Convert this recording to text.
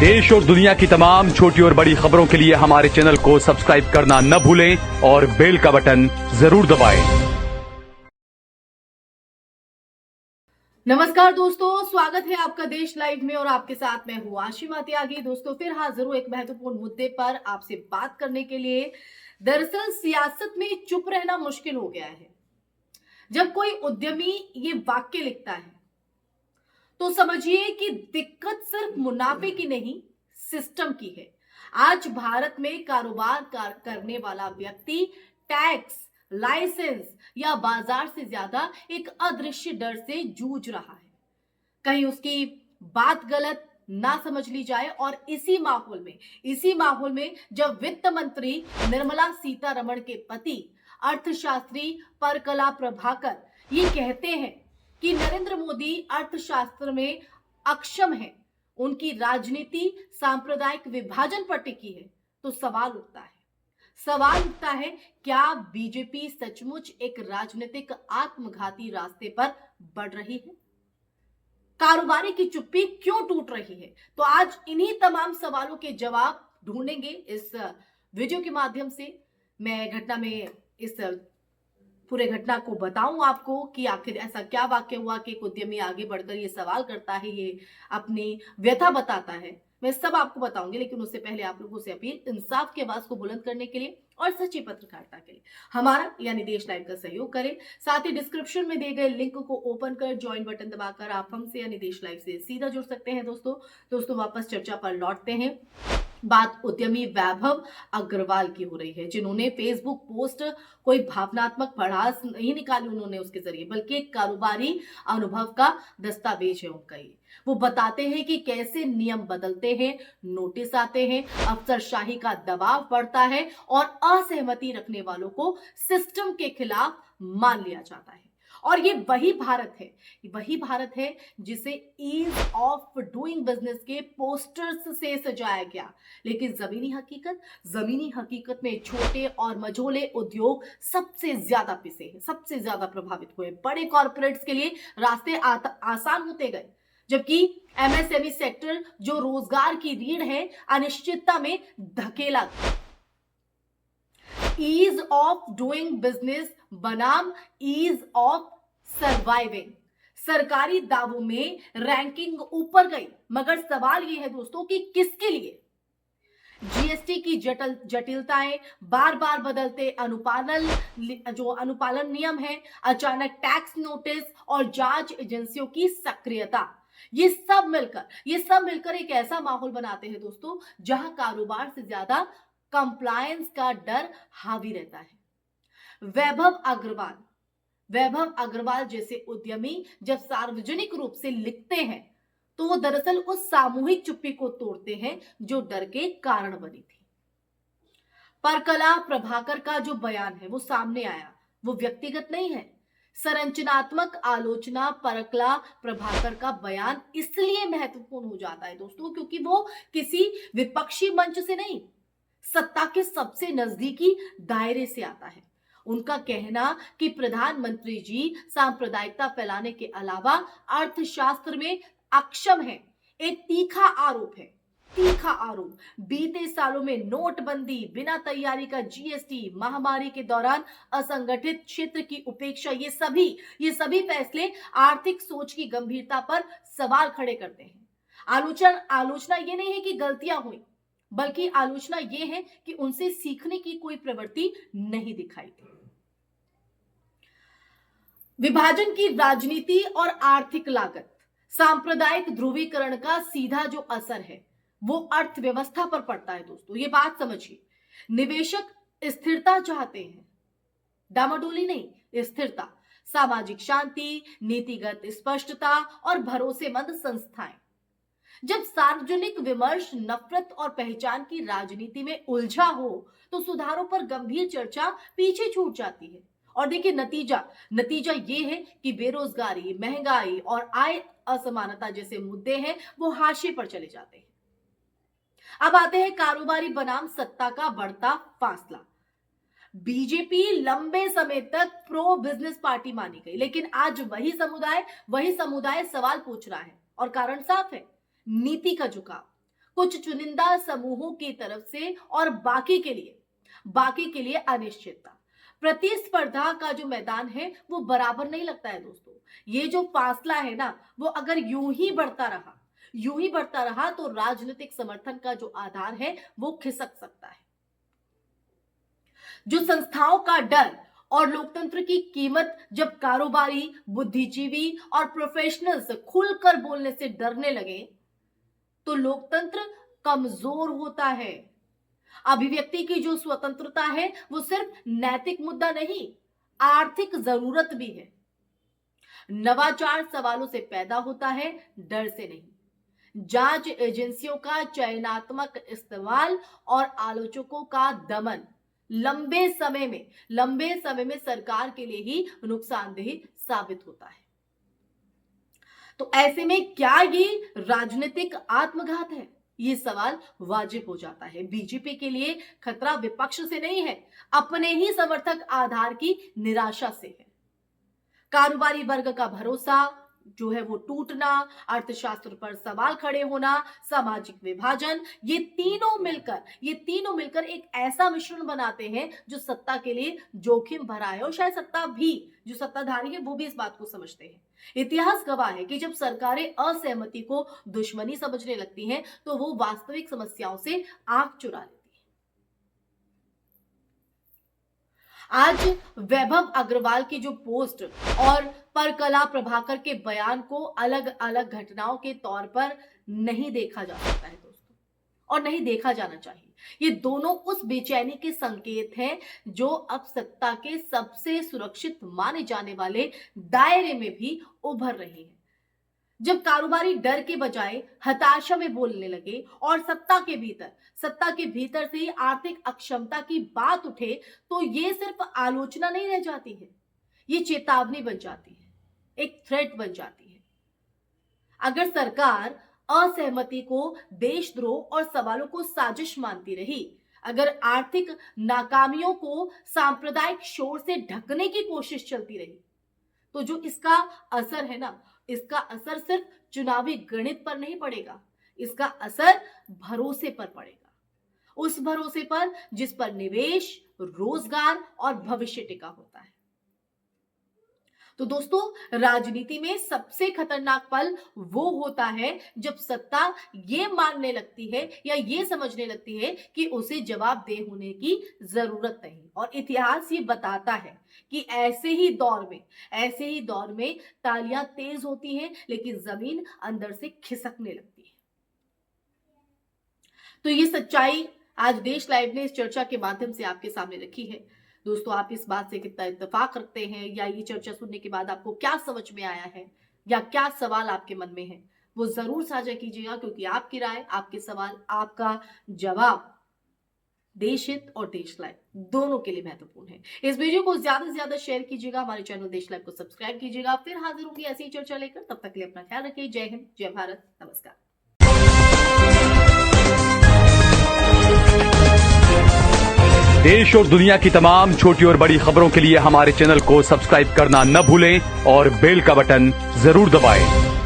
देश और दुनिया की तमाम छोटी और बड़ी खबरों के लिए हमारे चैनल को सब्सक्राइब करना न भूलें और बेल का बटन जरूर दबाएं। नमस्कार दोस्तों, स्वागत है आपका देश लाइव में और आपके साथ मैं हूं आशिमा त्यागी। दोस्तों फिर हाजिर हूं एक महत्वपूर्ण मुद्दे पर आपसे बात करने के लिए। दरअसल सियासत में चुप रहना मुश्किल हो गया है। जब कोई उद्यमी ये वाक्य लिखता है तो समझिए कि दिक्कत सिर्फ मुनाफे की नहीं, सिस्टम की है। आज भारत में कारोबार करने वाला व्यक्ति टैक्स, लाइसेंस या बाजार से ज्यादा एक अदृश्य डर से जूझ रहा है। कहीं उसकी बात गलत ना समझ ली जाए। और इसी माहौल में जब वित्त मंत्री निर्मला सीतारमण के पति अर्थशास्त्री परकला प्रभाकर ये कहते हैं कि नरेंद्र मोदी अर्थशास्त्र में अक्षम है, उनकी राजनीति सांप्रदायिक विभाजन पर टिकी है, तो सवाल उठता है, क्या बीजेपी सचमुच एक राजनीतिक आत्मघाती रास्ते पर बढ़ रही है? कारोबारी की चुप्पी क्यों टूट रही है? तो आज इन्हीं तमाम सवालों के जवाब ढूंढेंगे इस वीडियो के माध्यम से। मैं घटना में इस पूरे घटना को बताऊं आपको कि आखिर ऐसा क्या वाक्य हुआ कि एक उद्यमी आगे बढ़कर ये सवाल करता है, ये अपनी व्यथा बताता है। मैं सब आपको बताऊंगी, लेकिन उससे पहले आप लोगों से अपील, इंसाफ की आवाज को बुलंद करने के लिए और सच्ची पत्रकारिता के लिए हमारा यानी देश लाइव का सहयोग करें। साथ ही डिस्क्रिप्शन में दिए गए लिंक को ओपन कर ज्वाइन बटन दबाकर आप हमसे यानी देश लाइव से सीधा जुड़ सकते हैं। दोस्तों वापस चर्चा पर लौटते हैं। बात उद्यमी वैभव अग्रवाल की हो रही है, जिन्होंने फेसबुक पोस्ट कोई भावनात्मक भड़ास नहीं निकाली उन्होंने उसके जरिए, बल्कि एक कारोबारी अनुभव का दस्तावेज है उनका। ये वो बताते हैं कि कैसे नियम बदलते हैं, नोटिस आते हैं, अफसरशाही का दबाव बढ़ता है और असहमति रखने वालों को सिस्टम के खिलाफ मान लिया जाता है। और ये वही भारत है जिसे ईज ऑफ डूइंग बिजनेस के पोस्टर्स से सजाया गया। लेकिन जमीनी हकीकत में छोटे और मझोले उद्योग सबसे ज्यादा पिसे हैं, सबसे ज्यादा प्रभावित हुए। बड़े कॉर्पोरेट्स के लिए रास्ते आसान होते गए, जबकि एमएसएमई सेक्टर जो रोजगार की रीढ़ है, अनिश्चितता में धकेला गया। ईज ऑफ डूइंग बिजनेस बनाम ईज ऑफ सर्वाइविंग। सरकारी दावों में रैंकिंग ऊपर गई, मगर सवाल यह है दोस्तों कि किसके लिए? जीएसटी की जटिलताएं, बार बार बदलते अनुपालन नियम है, अचानक टैक्स नोटिस और जांच एजेंसियों की सक्रियता, ये सब मिलकर एक ऐसा माहौल बनाते हैं दोस्तों, जहां कारोबार से ज्यादा कंप्लायंस का डर हावी रहता है। वैभव अग्रवाल जैसे उद्यमी जब सार्वजनिक रूप से लिखते हैं तो वो दरअसल उस सामूहिक चुप्पी को तोड़ते हैं जो डर के कारण बनी थी। परकला प्रभाकर का जो बयान है वो सामने आया, वो व्यक्तिगत नहीं है, संरचनात्मक आलोचना। परकला प्रभाकर का बयान इसलिए महत्वपूर्ण हो जाता है दोस्तों क्योंकि वो किसी विपक्षी मंच से नहीं, सत्ता के सबसे नजदीकी दायरे से आता है। उनका कहना कि प्रधानमंत्री जी सांप्रदायिकता फैलाने के अलावा अर्थशास्त्र में अक्षम है, एक तीखा आरोप है। बीते सालों में नोटबंदी, बिना तैयारी का जीएसटी, महामारी के दौरान असंगठित क्षेत्र की उपेक्षा, ये सभी फैसले आर्थिक सोच की गंभीरता पर सवाल खड़े करते हैं। आलोचना ये नहीं है कि गलतियां हुई, बल्कि आलोचना यह है कि उनसे सीखने की कोई प्रवृत्ति नहीं दिखाई दी। विभाजन की राजनीति और आर्थिक लागत, सांप्रदायिक ध्रुवीकरण का सीधा जो असर है वो अर्थव्यवस्था पर पड़ता है दोस्तों, ये बात समझिए। निवेशक स्थिरता चाहते हैं, डामाडोली नहीं, स्थिरता, सामाजिक शांति, नीतिगत स्पष्टता और भरोसेमंद संस्थाएं। जब सार्वजनिक विमर्श नफरत और पहचान की राजनीति में उलझा हो तो सुधारों पर गंभीर चर्चा पीछे छूट जाती है। और देखिए नतीजा ये है कि बेरोजगारी, महंगाई और आय असमानता जैसे मुद्दे हैं वो हाशिए पर चले जाते हैं। अब आते हैं कारोबारी बनाम सत्ता का बढ़ता फासला। बीजेपी लंबे समय तक प्रो बिजनेस पार्टी मानी गई, लेकिन आज वही समुदाय सवाल पूछ रहा है और कारण साफ है, नीति का झुकाव। कुछ चुनिंदा समूहों की तरफ से और बाकी के लिए अनिश्चितता। प्रतिस्पर्धा का जो मैदान है वो बराबर नहीं लगता है दोस्तों। ये जो फासला है ना, वो अगर यूं ही बढ़ता रहा तो राजनीतिक समर्थन का जो आधार है वो खिसक सकता है। जो संस्थाओं का डर और लोकतंत्र की कीमत जब कारोबारी, बुद्धिजीवी और प्रोफेशनल्स खुलकर बोलने से डरने लगे तो लोकतंत्र कमजोर होता है। अभिव्यक्ति की जो स्वतंत्रता है वो सिर्फ नैतिक मुद्दा नहीं, आर्थिक जरूरत भी है। नवाचार सवालों से पैदा होता है, डर से नहीं। जांच एजेंसियों का चयनात्मक इस्तेमाल और आलोचकों का दमन लंबे समय में सरकार के लिए ही नुकसानदेह साबित होता है। तो ऐसे में क्या ये राजनीतिक आत्मघात है? ये सवाल वाजिब हो जाता है। बीजेपी के लिए खतरा विपक्ष से नहीं है, अपने ही समर्थक आधार की निराशा से है। कारोबारी वर्ग का भरोसा जो है वो टूटना, अर्थशास्त्र पर सवाल खड़े होना, सामाजिक विभाजन, ये तीनों मिलकर एक ऐसा मिश्रण बनाते हैं जो सत्ता के लिए जोखिम भरा है। और शायद जो सत्ताधारी है वो भी इस बात को समझते हैं। इतिहास गवाह है कि जब सरकारें असहमति को दुश्मनी समझने लगती हैं तो वो वास्तविक समस्याओं से आंख चुरा लेती है। आज वैभव अग्रवाल की जो पोस्ट और परकला प्रभाकर के बयान को अलग अलग घटनाओं के तौर पर नहीं देखा जा सकता है दोस्तों, और नहीं देखा जाना चाहिए। ये दोनों उस बेचैनी के संकेत हैं जो अब सत्ता के सबसे सुरक्षित माने जाने वाले दायरे में भी उभर रही है। जब कारोबारी डर के बजाय हताशा में बोलने लगे और सत्ता के भीतर से ही आर्थिक अक्षमता की बात उठे तो ये सिर्फ आलोचना नहीं रह जाती है, ये चेतावनी बन जाती है, एक थ्रेट बन जाती है। अगर सरकार असहमति को देशद्रोह और सवालों को साजिश मानती रही, अगर आर्थिक नाकामियों को सांप्रदायिक शोर से ढकने की कोशिश चलती रही, तो जो इसका असर है ना, इसका असर सिर्फ चुनावी गणित पर नहीं पड़ेगा, इसका असर भरोसे पर पड़ेगा। उस भरोसे पर जिस पर निवेश, रोजगार और भविष्य टिका होता है। तो दोस्तों, राजनीति में सबसे खतरनाक पल वो होता है जब सत्ता ये मानने लगती है या ये समझने लगती है कि उसे जवाबदेह होने की जरूरत नहीं। और इतिहास ये बताता है कि ऐसे ही दौर में तालियां तेज होती हैं लेकिन जमीन अंदर से खिसकने लगती है। तो ये सच्चाई आज देश लाइव ने इस चर्चा के माध्यम से आपके सामने रखी है। दोस्तों, आप इस बात से कितना इत्तेफाक रखते हैं, या ये चर्चा सुनने के बाद आपको क्या समझ में आया है, या क्या सवाल आपके मन में है, वो जरूर साझा कीजिएगा, क्योंकि आपकी राय, आपके सवाल, आपका जवाब देश हित और देश लाइव दोनों के लिए महत्वपूर्ण है। इस वीडियो को ज्यादा से ज्यादा शेयर कीजिएगा, हमारे चैनल देश लाइव को सब्सक्राइब कीजिएगा। फिर हाजिर होंगे ऐसी ही चर्चा लेकर, तब तक के लिए अपना ख्याल रखिए। जय हिंद, जय भारत, नमस्कार। देश और दुनिया की तमाम छोटी और बड़ी खबरों के लिए हमारे चैनल को सब्सक्राइब करना न भूलें और बेल का बटन जरूर दबाएं।